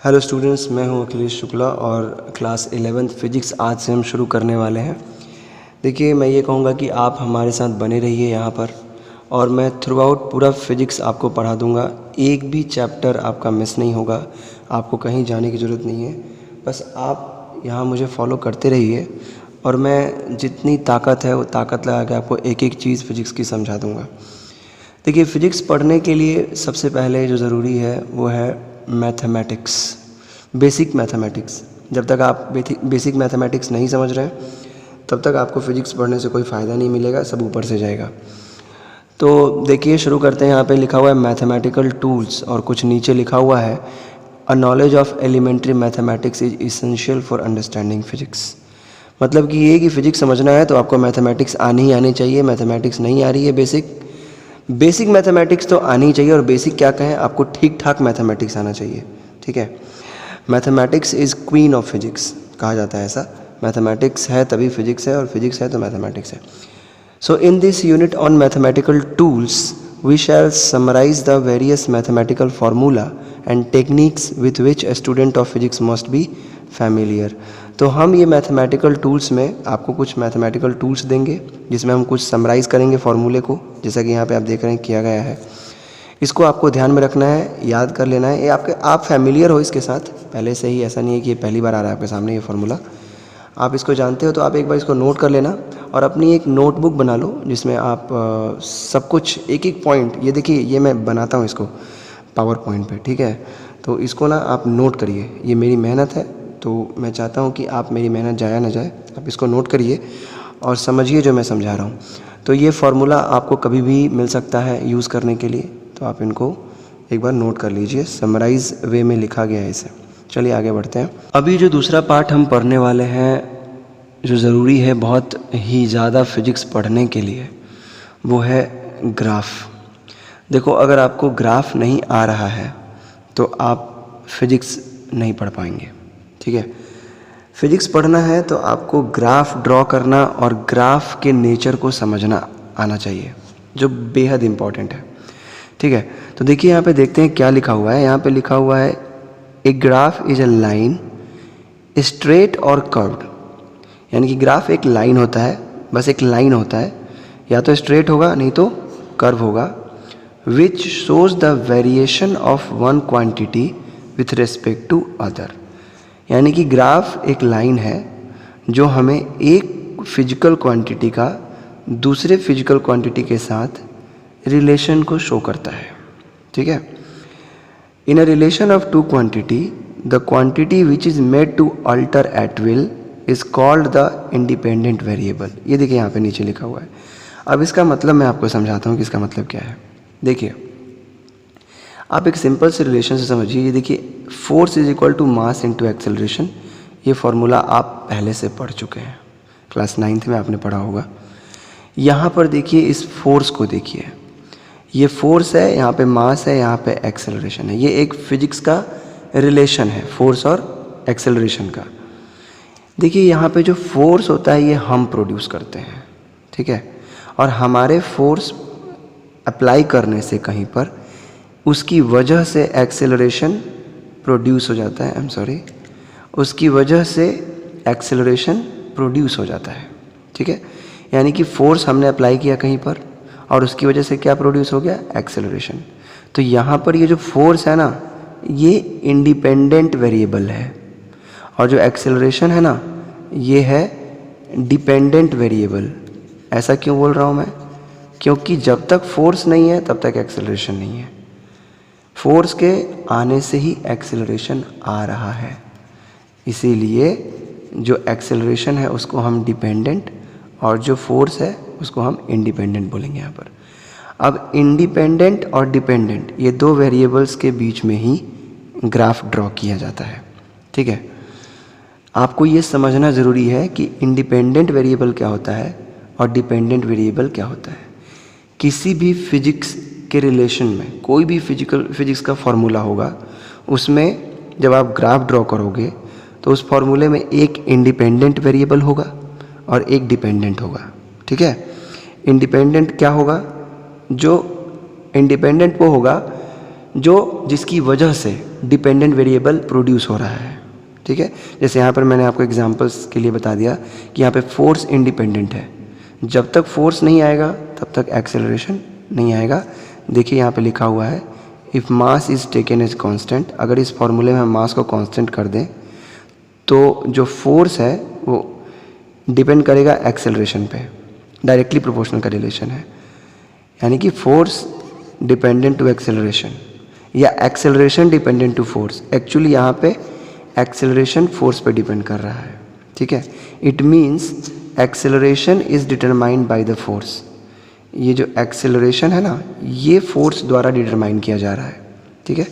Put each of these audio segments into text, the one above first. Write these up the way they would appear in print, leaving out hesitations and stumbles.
Hello students, मैं हूं अखिलेश शुक्ला और क्लास 11th फिजिक्स आज से हम शुरू करने वाले हैं। देखिए, मैं ये कहूँगा कि आप हमारे साथ बने रहिए यहाँ पर, और मैं थ्रू आउट पूरा फिजिक्स आपको पढ़ा दूँगा। एक भी चैप्टर आपका मिस नहीं होगा, आपको कहीं जाने की ज़रूरत नहीं है। बस आप यहाँ मुझे फॉलो करते रहिए और मैं जितनी ताकत है वो ताकत लगा के आपको एक एक चीज़ फिजिक्स की समझा दूँगा। देखिए, फ़िज़िक्स पढ़ने के लिए सबसे पहले जो ज़रूरी है वो है मैथमेटिक्स, बेसिक मैथमेटिक्स। जब तक आप बेसिक मैथमेटिक्स नहीं समझ रहे हैं तब तक आपको फ़िज़िक्स पढ़ने से कोई फ़ायदा नहीं मिलेगा, सब ऊपर से जाएगा। तो देखिए, शुरू करते हैं। यहाँ पे लिखा हुआ है मैथमेटिकल टूल्स और कुछ नीचे लिखा हुआ है a knowledge of elementary mathematics is essential for understanding physics. मतलब कि ये कि फ़िज़िक्स समझना है तो आपको मैथमेटिक्स आनी ही आनी चाहिए। मैथमेटिक्स नहीं आ रही है बेसिक मैथमेटिक्स तो आनी ही चाहिए। और बेसिक क्या कहें, आपको ठीक ठाक मैथमेटिक्स आना चाहिए, ठीक है। Mathematics is queen of physics कहा जाता है ऐसा। मैथमेटिक्स है तभी फिजिक्स है, और फिजिक्स है तो मैथमेटिक्स है। So in this unit on mathematical tools we shall summarise the various mathematical formula and techniques with which a student of physics must be familiar. तो हम ये मैथमेटिकल टूल्स में आपको कुछ मैथमेटिकल टूल्स देंगे जिसमें हम कुछ समराइज़ करेंगे फार्मूले को, जैसा कि यहाँ पे आप देख रहे हैं किया गया है। इसको आपको ध्यान में रखना है, याद कर लेना है। ये आप फैमिलियर हो इसके साथ पहले से ही, ऐसा नहीं है कि ये पहली बार आ रहा है आपके सामने ये फार्मूला। आप इसको जानते हो तो आप एक बार इसको नोट कर लेना और अपनी एक नोटबुक बना लो जिसमें आप सब कुछ एक एक पॉइंट, ये देखिए ये मैं बनाता हूँ इसको पावर पॉइंट पे, ठीक है। तो इसको ना आप नोट करिए, ये मेरी मेहनत है तो मैं चाहता हूँ कि आप मेरी मेहनत जाया ना जाए। आप इसको नोट करिए और समझिए जो मैं समझा रहा हूँ। तो ये फार्मूला आपको कभी भी मिल सकता है यूज़ करने के लिए, तो आप इनको एक बार नोट कर लीजिए। समराइज वे में लिखा गया है इसे। चलिए आगे बढ़ते हैं। अभी जो दूसरा पार्ट हम पढ़ने वाले हैं, जो ज़रूरी है बहुत ही ज़्यादा फिजिक्स पढ़ने के लिए, वो है ग्राफ। देखो, अगर आपको ग्राफ नहीं आ रहा है तो आप फिजिक्स नहीं पढ़ पाएंगे, ठीक है। फिजिक्स पढ़ना है तो आपको ग्राफ ड्रॉ करना और ग्राफ के नेचर को समझना आना चाहिए, जो बेहद इम्पॉर्टेंट है, ठीक है। तो देखिए यहाँ पे देखते हैं क्या लिखा हुआ है। यहाँ पे लिखा हुआ है a graph is a line straight और कर्व्ड। यानी कि ग्राफ एक लाइन होता है, बस एक लाइन होता है, या तो स्ट्रेट होगा नहीं तो कर्व होगा, which shows the variation of one quantity with respect to other. यानी कि ग्राफ एक लाइन है जो हमें एक फिजिकल क्वांटिटी का दूसरे फिजिकल क्वांटिटी के साथ रिलेशन को शो करता है, ठीक है। In a relation of two quantity the quantity which is made to alter at will is called the independent variable. ये देखिए यहाँ पे नीचे लिखा हुआ है। अब इसका मतलब मैं आपको समझाता हूँ कि इसका मतलब क्या है। देखिए, आप एक सिंपल से रिलेशन से समझिए। ये देखिए, force is equal to mass into acceleration. ये फॉर्मूला आप पहले से पढ़ चुके हैं, क्लास 9th में आपने पढ़ा होगा। यहाँ पर देखिए, इस फोर्स को देखिए, ये फोर्स है, यहाँ पे मास है, यहाँ पे एक्सेलरेशन है। ये एक फिजिक्स का रिलेशन है फोर्स और एक्सेलरेशन का। देखिए, यहाँ पे जो फोर्स होता है ये हम प्रोड्यूस करते हैं, ठीक है। और हमारे फोर्स अप्लाई करने से कहीं पर उसकी वजह से एक्सेलरेशन प्रोड्यूस हो जाता है। उसकी वजह से एक्सेलरेशन प्रोड्यूस हो जाता है, ठीक है। यानी कि फोर्स हमने अप्लाई किया कहीं पर और उसकी वजह से क्या प्रोड्यूस हो गया, एक्सेलरेशन। तो यहाँ पर ये जो फोर्स है ना, ये इंडिपेंडेंट वेरिएबल है, और जो एक्सेलरेशन है ना, ये है डिपेंडेंट वेरिएबल। ऐसा क्यों बोल रहा हूँ मैं, क्योंकि जब तक फोर्स नहीं है तब तक एक्सेलरेशन नहीं है। फोर्स के आने से ही एक्सेलरेशन आ रहा है, इसीलिए जो एक्सेलरेशन है उसको हम डिपेंडेंट और जो फोर्स है उसको हम इंडिपेंडेंट बोलेंगे यहाँ पर। अब इंडिपेंडेंट और डिपेंडेंट ये दो वेरिएबल्स के बीच में ही ग्राफ ड्रॉ किया जाता है, ठीक है। आपको ये समझना ज़रूरी है कि इंडिपेंडेंट वेरिएबल क्या होता है और डिपेंडेंट वेरिएबल क्या होता है। किसी भी फिजिक्स के रिलेशन में कोई भी फिजिक्स का फॉर्मूला होगा, उसमें जब आप ग्राफ ड्रॉ करोगे तो उस फॉर्मूले में एक इंडिपेंडेंट वेरिएबल होगा और एक डिपेंडेंट होगा, ठीक है। इंडिपेंडेंट क्या होगा, जो इंडिपेंडेंट वो होगा जो जिसकी वजह से डिपेंडेंट वेरिएबल प्रोड्यूस हो रहा है, ठीक है। जैसे यहाँ पर मैंने आपको एग्जांपल्स के लिए बता दिया कि यहाँ पे फोर्स इंडिपेंडेंट है, जब तक फोर्स नहीं आएगा तब तक एक्सेलरेशन नहीं आएगा। देखिए यहाँ पे लिखा हुआ है if mass is taken as constant, अगर इस फॉर्मूले में हम मास को कांस्टेंट कर दें तो जो फोर्स है वो डिपेंड करेगा एक्सेलरेशन पे, डायरेक्टली प्रोपोर्शनल का रिलेशन है, यानी कि फोर्स डिपेंडेंट टू एक्सेलरेशन या acceleration dependent to force. Actually यहाँ पे एक्सेलरेशन फोर्स पे डिपेंड कर रहा है, ठीक है। It means acceleration is determined by the force. ये जो एक्सेलरेशन है ना, ये फोर्स द्वारा डिटरमाइन किया जा रहा है, ठीक है।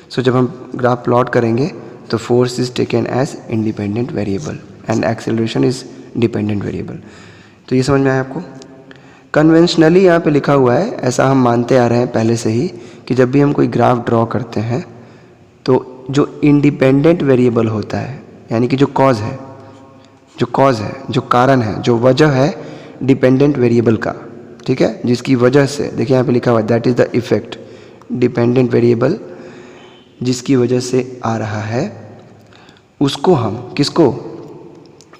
सो जब हम ग्राफ प्लॉट करेंगे तो force is taken as independent variable and acceleration is dependent variable. तो ये समझ में आया आपको। कन्वेंशनली यहाँ पे लिखा हुआ है, ऐसा हम मानते आ रहे हैं पहले से ही कि जब भी हम कोई ग्राफ ड्रॉ करते हैं तो जो इंडिपेंडेंट वेरिएबल होता है, यानी कि जो कॉज है, जो कारण है, जो वजह है डिपेंडेंट वेरिएबल का, ठीक है, जिसकी वजह से, देखिए यहाँ पे लिखा हुआ है that is the effect, dependent variable जिसकी वजह से आ रहा है उसको हम किसको,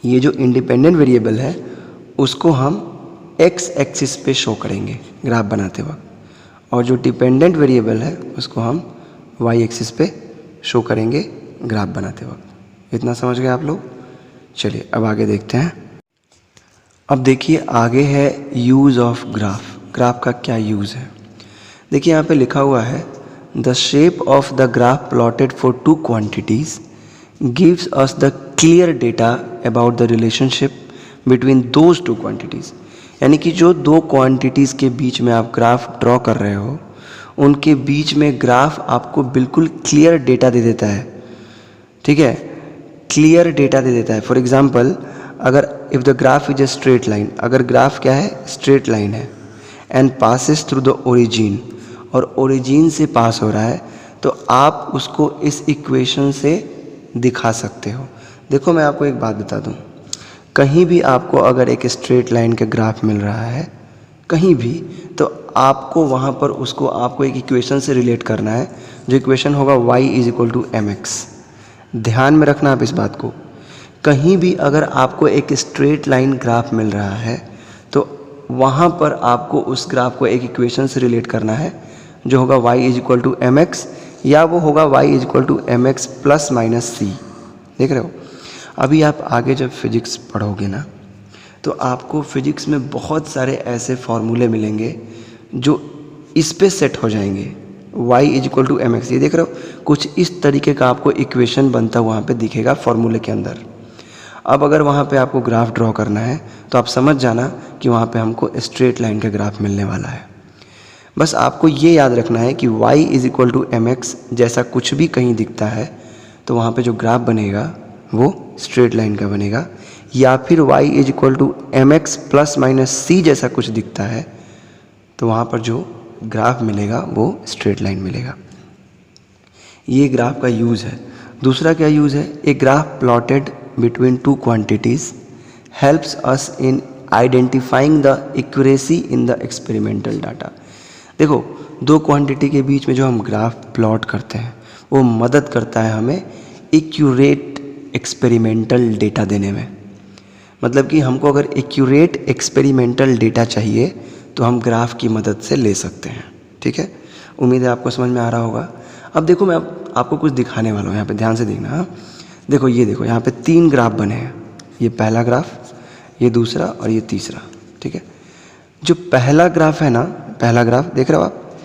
ये जो इंडिपेंडेंट वेरिएबल है उसको हम एक्स एक्सिस पे शो करेंगे ग्राफ बनाते वक्त, और जो डिपेंडेंट वेरिएबल है उसको हम वाई एक्सिस पे शो करेंगे ग्राफ बनाते वक्त। इतना समझ गए आप लोग। चलिए अब आगे देखते हैं। अब देखिए आगे है यूज़ ऑफ ग्राफ। ग्राफ का क्या यूज़ है, देखिए यहाँ पे लिखा हुआ है the shape of the graph plotted for two quantities gives us the clear data about the relationship between those two quantities. यानी कि जो दो क्वांटिटीज़ के बीच में आप ग्राफ ड्रॉ कर रहे हो उनके बीच में ग्राफ आपको बिल्कुल क्लियर डेटा दे देता है, ठीक है, क्लियर डेटा दे देता है। फॉर एग्जांपल अगर if the graph is a straight line, अगर ग्राफ क्या है, स्ट्रेट लाइन है, and passes through the origin, और ओरिजिन से पास हो रहा है, तो आप उसको इस इक्वेशन से दिखा सकते हो। देखो मैं आपको एक बात बता दूं, कहीं भी आपको अगर एक स्ट्रेट लाइन का ग्राफ मिल रहा है कहीं भी, तो आपको वहाँ पर उसको आपको एक इक्वेशन से रिलेट करना है, जो इक्वेशन होगा y is equal to M X. ध्यान में रखना आप इस बात को। कहीं भी अगर आपको एक स्ट्रेट लाइन ग्राफ मिल रहा है तो वहाँ पर आपको उस ग्राफ को एक इक्वेशन से रिलेट करना है, जो होगा y is equal to M x, या वो होगा y is equal to M x plus minus c. देख रहे हो। अभी आप आगे जब फिजिक्स पढ़ोगे ना तो आपको फिजिक्स में बहुत सारे ऐसे फॉर्मूले मिलेंगे जो इस पे सेट हो जाएंगे, y is equal to M X. ये देख रहे हो, कुछ इस तरीके का आपको इक्वेशन बनता वहाँ पे दिखेगा फॉर्मूले के अंदर। अब अगर वहाँ पे आपको ग्राफ ड्रॉ करना है तो आप समझ जाना कि वहाँ पे हमको स्ट्रेट लाइन का ग्राफ मिलने वाला है। बस आपको ये याद रखना है कि y is equal to M X जैसा कुछ भी कहीं दिखता है तो वहाँ पे जो ग्राफ बनेगा वो स्ट्रेट लाइन का बनेगा, या फिर y is equal to M x plus minus c जैसा कुछ दिखता है तो वहाँ पर जो ग्राफ मिलेगा वो स्ट्रेट लाइन मिलेगा। ये ग्राफ का यूज़ है। दूसरा क्या यूज़ है, a graph plotted between two quantities helps us in identifying the accuracy in the experimental data. देखो, दो क्वांटिटी के बीच में जो हम ग्राफ प्लॉट करते हैं वो मदद करता है हमें एक्यूरेट एक्सपेरिमेंटल डेटा देने में। मतलब कि हमको अगर एक्यूरेट एक्सपेरिमेंटल डेटा चाहिए तो हम ग्राफ की मदद से ले सकते हैं, ठीक है। उम्मीद है आपको समझ में आ रहा होगा। अब देखो मैं आपको कुछ दिखाने वाला हूँ, यहाँ पे ध्यान से देखना। हाँ देखो, ये देखो यहाँ पे 3 ग्राफ बने हैं, ये पहला ग्राफ, ये दूसरा और ये तीसरा, ठीक है। जो पहला ग्राफ है ना, पहला ग्राफ देख रहे हो आप,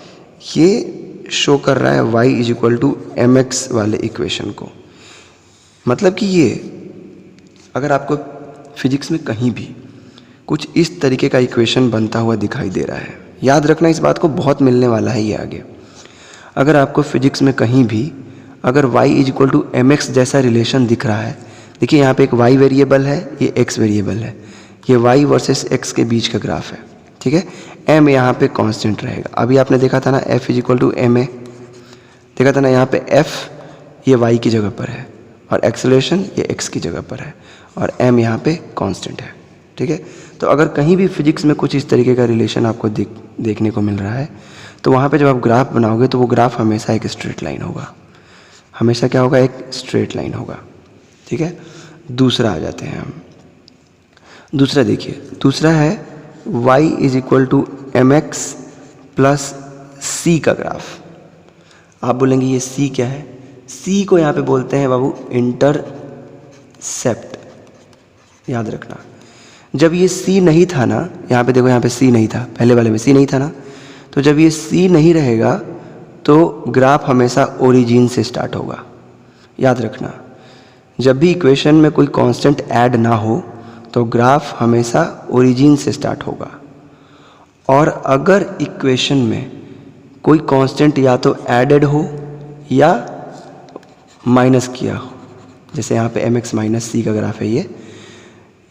ये शो कर रहा है y is equal to M X वाले इक्वेशन को। मतलब कि ये अगर आपको फिजिक्स में कहीं भी कुछ इस तरीके का इक्वेशन बनता हुआ दिखाई दे रहा है, याद रखना इस बात को, बहुत मिलने वाला है ये आगे। अगर आपको फिजिक्स में कहीं भी अगर y is equal to M X जैसा रिलेशन दिख रहा है, देखिए यहाँ पे एक y वेरिएबल है, ये x वेरिएबल है, ये y वर्सेस x के बीच का ग्राफ है, ठीक है। m यहाँ पे कांस्टेंट रहेगा। अभी आपने देखा था ना f is equal to M A, देखा था ना, यहाँ पे f ये y की जगह पर है और एक्सेलरेशन ये x की जगह पर है और m यहाँ पे कांस्टेंट है, ठीक है। तो अगर कहीं भी फिजिक्स में कुछ इस तरीके का रिलेशन आपको देखने को मिल रहा है तो वहाँ पे जब आप ग्राफ बनाओगे तो वो ग्राफ हमेशा एक स्ट्रेट लाइन होगा, हमेशा क्या होगा, एक स्ट्रेट लाइन होगा। ठीक है, दूसरा आ जाते हैं हम। दूसरा देखिए, दूसरा है y is equal to M x plus c का ग्राफ। आप बोलेंगे ये c क्या है? c को यहाँ पे बोलते हैं बाबू इंटरसेप्ट। याद रखना, जब ये c नहीं था ना, यहाँ पे देखो, यहाँ पे c नहीं था, पहले वाले में c नहीं था ना, तो जब ये c नहीं रहेगा तो ग्राफ हमेशा ओरिजिन से स्टार्ट होगा। याद रखना, जब भी इक्वेशन में कोई कांस्टेंट ऐड ना हो तो ग्राफ हमेशा ओरिजिन से स्टार्ट होगा। और अगर इक्वेशन में कोई कांस्टेंट या तो ऐडेड हो या माइनस किया हो, जैसे यहाँ पे mx माइनस सी का ग्राफ है, ये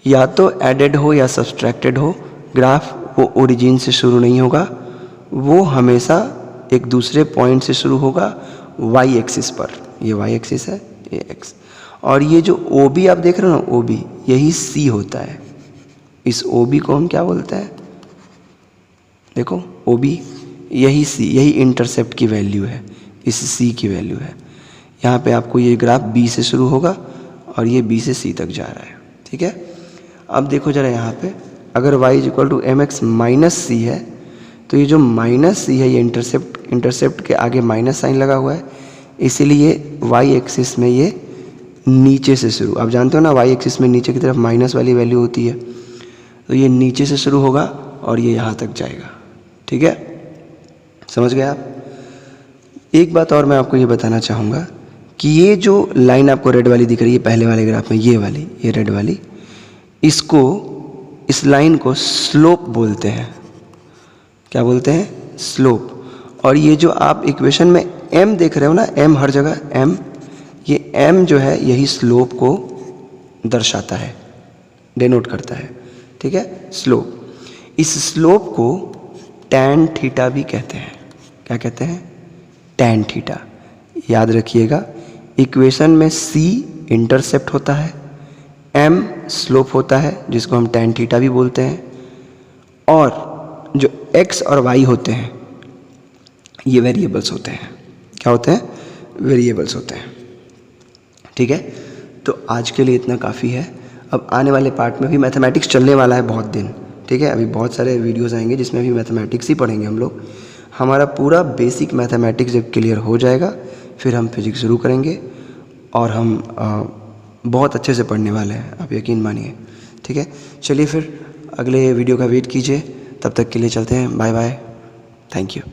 या तो ऐडेड हो या सब्सट्रैक्टेड हो, ग्राफ वो ओरिजिन से शुरू नहीं होगा, वो हमेशा एक दूसरे पॉइंट से शुरू होगा y एक्सिस पर। ये y एक्सिस है, ये x। और ये जो OB आप देख रहे हो ना, OB यही C होता है। इस OB को हम क्या बोलते हैं? देखो OB यही C, यही इंटरसेप्ट की वैल्यू है, इस C की वैल्यू है। यहाँ पे आपको ये ग्राफ B से शुरू होगा और ये B से C तक जा रहा है। ठीक है, अब देखो जरा यहाँ पे, अगर y is equal to M x minus c है तो ये जो माइनस सी है, ये इंटरसेप्ट के आगे माइनस साइन लगा हुआ है, इसीलिए y एक्सिस में ये नीचे से शुरू, आप जानते हो ना y एक्सिस में नीचे की तरफ माइनस वाली वैल्यू होती है, तो ये नीचे से शुरू होगा और ये यहाँ तक जाएगा। ठीक है, समझ गए आप? एक बात और मैं आपको ये बताना चाहूँगा कि ये जो लाइन आपको रेड वाली दिख रही है पहले वाले ग्राफ में, ये वाली, ये रेड वाली, इसको, इस लाइन को स्लोप बोलते हैं। क्या बोलते हैं? स्लोप। और ये जो आप इक्वेशन में m देख रहे हो ना, m हर जगह m, ये m जो है यही स्लोप को दर्शाता है, डिनोट करता है। ठीक है, स्लोप। इस स्लोप को tan थीटा भी कहते हैं। क्या कहते हैं? tan theta. याद रखिएगा, इक्वेशन में c इंटरसेप्ट होता है, m स्लोप होता है जिसको हम tan थीटा भी बोलते हैं, और जो x और y होते हैं ये वेरिएबल्स होते हैं। क्या होते हैं? वेरिएबल्स होते हैं। ठीक है, तो आज के लिए इतना काफ़ी है। अब आने वाले पार्ट में भी मैथमेटिक्स चलने वाला है बहुत दिन। ठीक है, अभी बहुत सारे वीडियोस आएंगे जिसमें भी मैथमेटिक्स ही पढ़ेंगे हम लोग। हमारा पूरा बेसिक मैथमेटिक्स जब क्लियर हो जाएगा फिर हम फिजिक्स शुरू करेंगे, और हम बहुत अच्छे से पढ़ने वाले हैं, आप यकीन मानिए। ठीक है, चलिए फिर अगले वीडियो का वेट कीजिए, तब तक के लिए चलते हैं। Bye bye, thank you.